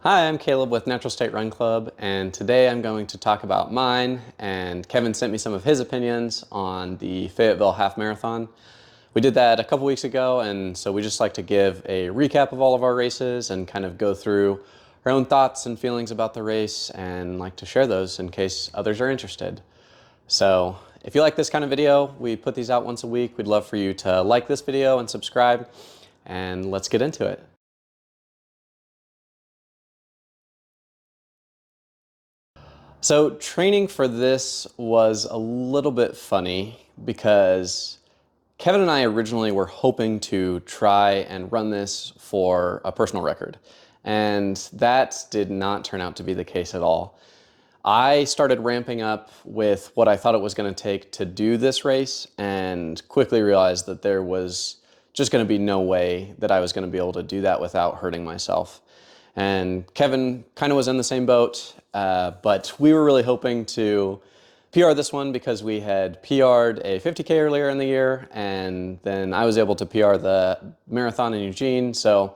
Hi, I'm Caleb with Natural State Run Club, and today I'm going to talk about mine, and Kevin sent me some of his opinions on the Fayetteville Half Marathon. We did that a couple weeks ago, and so we just like to give a recap of all of our races and kind of go through our own thoughts and feelings about the race and like to share those in case others are interested. So if you like this kind of video, we put these out once a week. We'd love for you to like this video and subscribe, and let's get into it. So training for this was a little bit funny because Kevin and I originally were hoping to try and run this for a personal record, and that did not turn out to be the case at all. I started ramping up with what I thought it was going to take to do this race and quickly realized that there was just going to be no way that I was going to be able to do that without hurting myself. And Kevin kind of was in the same boat, but we were really hoping to PR this one because we had PR'd a 50K earlier in the year, and then I was able to PR the marathon in Eugene. So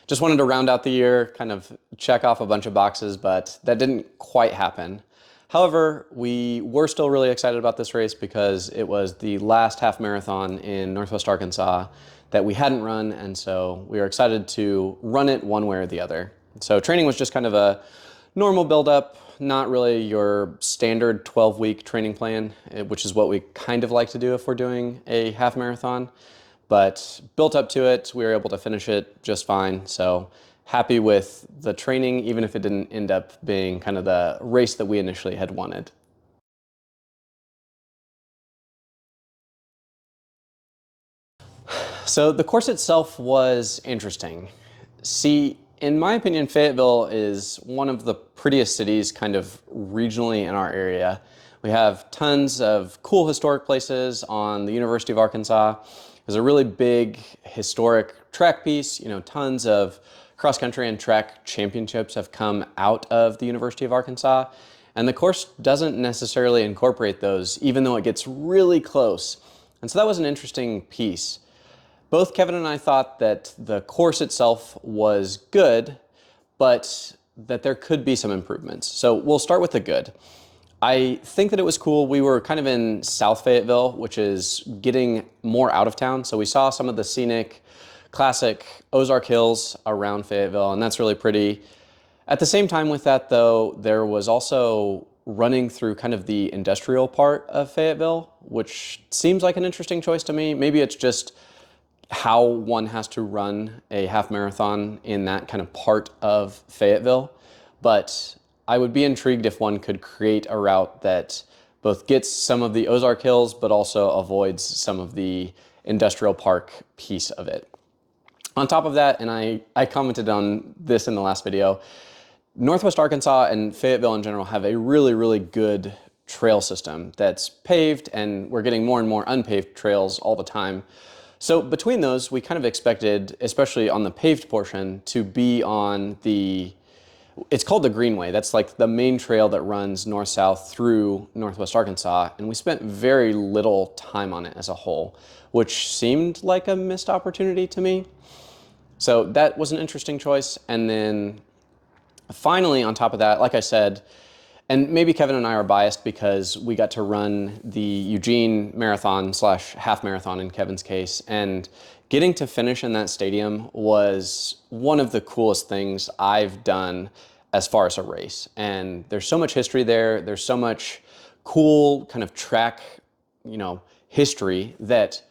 just wanted to round out the year, kind of check off a bunch of boxes, but that didn't quite happen. However, we were still really excited about this race because it was the last half marathon in Northwest Arkansas that we hadn't run, and so we were excited to run it one way or the other. So training was just kind of a normal build-up, not really your standard 12-week training plan, which is what we kind of like to do if we're doing a half marathon. But built up to it, we were able to finish it just fine. So happy with the training, even if it didn't end up being kind of the race that we initially had wanted. So the course itself was interesting. See, in my opinion, Fayetteville is one of the prettiest cities kind of regionally in our area. We have tons of cool historic places on the University of Arkansas. There's a really big historic track piece, tons of cross country and track championships have come out of the University of Arkansas. And the course doesn't necessarily incorporate those, even though it gets really close. And so that was an interesting piece. Both Kevin and I thought that the course itself was good, but that there could be some improvements. So we'll start with the good. I think that it was cool. We were kind of in South Fayetteville, which is getting more out of town. So we saw some of the scenic, classic Ozark Hills around Fayetteville, and that's really pretty. At the same time with that, though, there was also running through kind of the industrial part of Fayetteville, which seems like an interesting choice to me. Maybe it's just how one has to run a half marathon in that kind of part of Fayetteville. But I would be intrigued if one could create a route that both gets some of the Ozark Hills, but also avoids some of the industrial park piece of it. On top of that, and I commented on this in the last video, Northwest Arkansas and Fayetteville in general have a really, really good trail system that's paved, and we're getting more and more unpaved trails all the time. So between those, we kind of expected, especially on the paved portion, to be on it's called the Greenway. That's like the main trail that runs north-south through Northwest Arkansas, and we spent very little time on it as a whole, which seemed like a missed opportunity to me. So that was an interesting choice. And then finally, on top of that, like I said, and maybe Kevin and I are biased because we got to run the Eugene marathon / half marathon in Kevin's case, and getting to finish in that stadium was one of the coolest things I've done as far as a race. And there's so much history there. There's so much cool kind of track, history that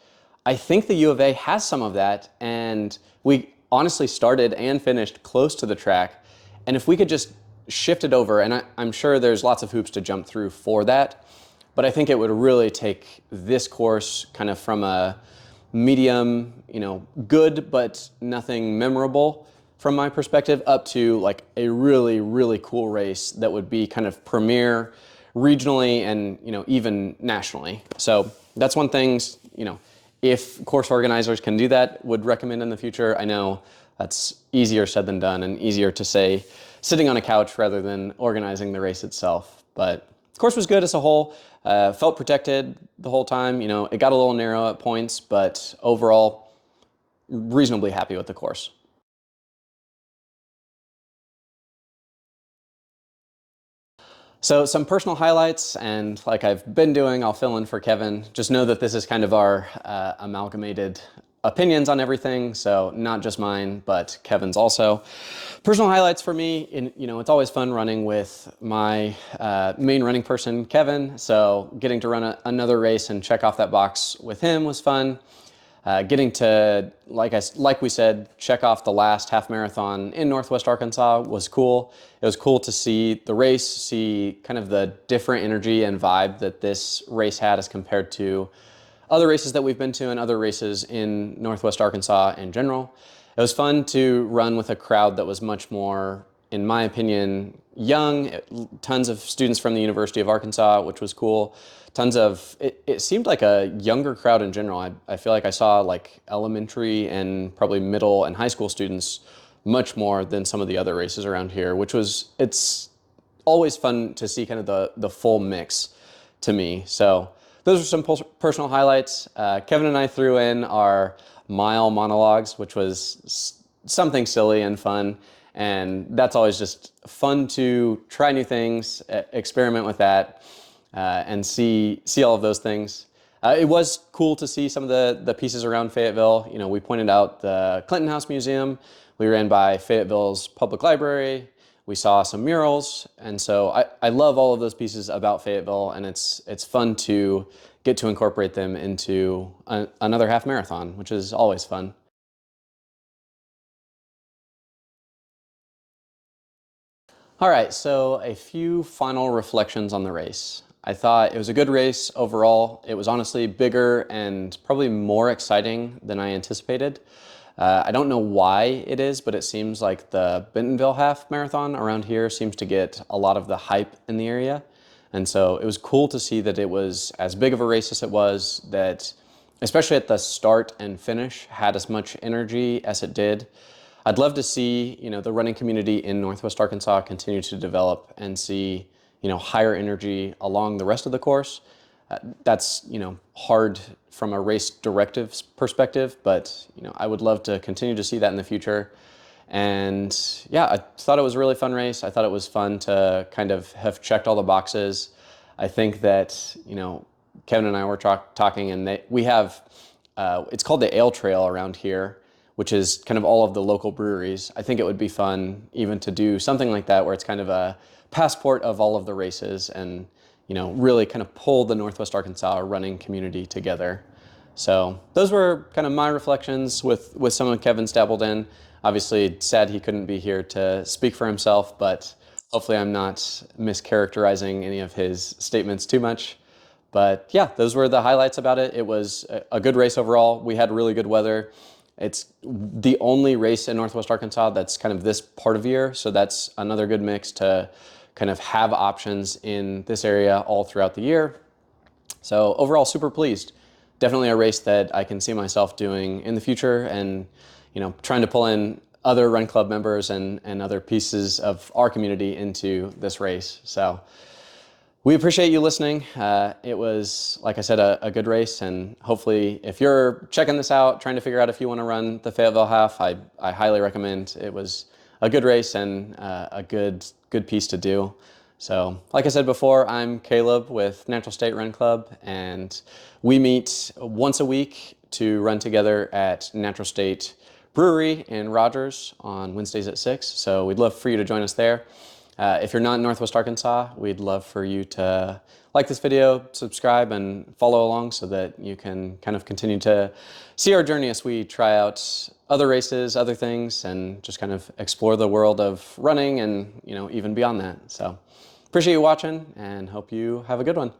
I think the U of A has some of that. And we honestly started and finished close to the track. And if we could just shift it over, and I'm sure there's lots of hoops to jump through for that, but I think it would really take this course kind of from a medium, good but nothing memorable from my perspective, up to like a really, really cool race that would be kind of premier regionally and even nationally. So that's one thing, if course organizers can do that, would recommend in the future. I know that's easier said than done, and easier to say sitting on a couch rather than organizing the race itself. But the course was good as a whole. Felt protected the whole time. It got a little narrow at points, but overall, reasonably happy with the course. So some personal highlights, and like I've been doing, I'll fill in for Kevin. Just know that this is kind of our amalgamated opinions on everything, so not just mine, but Kevin's also. Personal highlights for me, it's always fun running with my main running person, Kevin, so getting to run another race and check off that box with him was fun. Getting to, like we said, check off the last half marathon in Northwest Arkansas was cool. It was cool to see the race, see kind of the different energy and vibe that this race had as compared to other races that we've been to and other races in Northwest Arkansas in general. It was fun to run with a crowd that was much more, in my opinion, young. Tons of students from the University of Arkansas, which was cool. It seemed like a younger crowd in general. I feel like I saw like elementary and probably middle and high school students much more than some of the other races around here, it's always fun to see kind of the full mix to me. So those are some personal highlights. Kevin and I threw in our mile monologues, which was something silly and fun. And that's always just fun to try new things, experiment with that, and see all of those things. It was cool to see some of the pieces around Fayetteville. We pointed out the Clinton House Museum. We ran by Fayetteville's public library. We saw some murals. And so I love all of those pieces about Fayetteville, and it's fun to get to incorporate them into another half marathon, which is always fun. All right, so a few final reflections on the race. I thought it was a good race overall. It was honestly bigger and probably more exciting than I anticipated. I don't know why it is, but it seems like the Bentonville Half Marathon around here seems to get a lot of the hype in the area. And so it was cool to see that it was as big of a race as it was, that especially at the start and finish had as much energy as it did. I'd love to see, the running community in Northwest Arkansas continue to develop and see, higher energy along the rest of the course. That's, hard from a race directives perspective, but, I would love to continue to see that in the future. And yeah, I thought it was a really fun race. I thought it was fun to kind of have checked all the boxes. I think that, Kevin and I were talking, and we have, it's called the Ale Trail around here, which is kind of all of the local breweries. I think it would be fun even to do something like that, where it's kind of a passport of all of the races and, really kind of pull the Northwest Arkansas running community together. So those were kind of my reflections with some of Kevin's dabbled in. Obviously, sad he couldn't be here to speak for himself, but hopefully I'm not mischaracterizing any of his statements too much. But yeah, those were the highlights about it. It was a good race overall. We had really good weather. It's the only race in Northwest Arkansas that's kind of this part of year, so that's another good mix to kind of have options in this area all throughout the year. So overall, super pleased. Definitely a race that I can see myself doing in the future, and trying to pull in other run club members and other pieces of our community into this race. So we appreciate you listening. It was, like I said, a good race, and hopefully if you're checking this out, trying to figure out if you want to run the Fayetteville Half, I highly recommend. It was a good race and a good piece to do. So like I said before, I'm Kaleb with Natural State Run Club, and we meet once a week to run together at Natural State Brewery in Rogers on Wednesdays at 6. So we'd love for you to join us there. If you're not in Northwest Arkansas, we'd love for you to like this video, subscribe, and follow along so that you can kind of continue to see our journey as we try out other races, other things, and just kind of explore the world of running and, even beyond that. So appreciate you watching and hope you have a good one.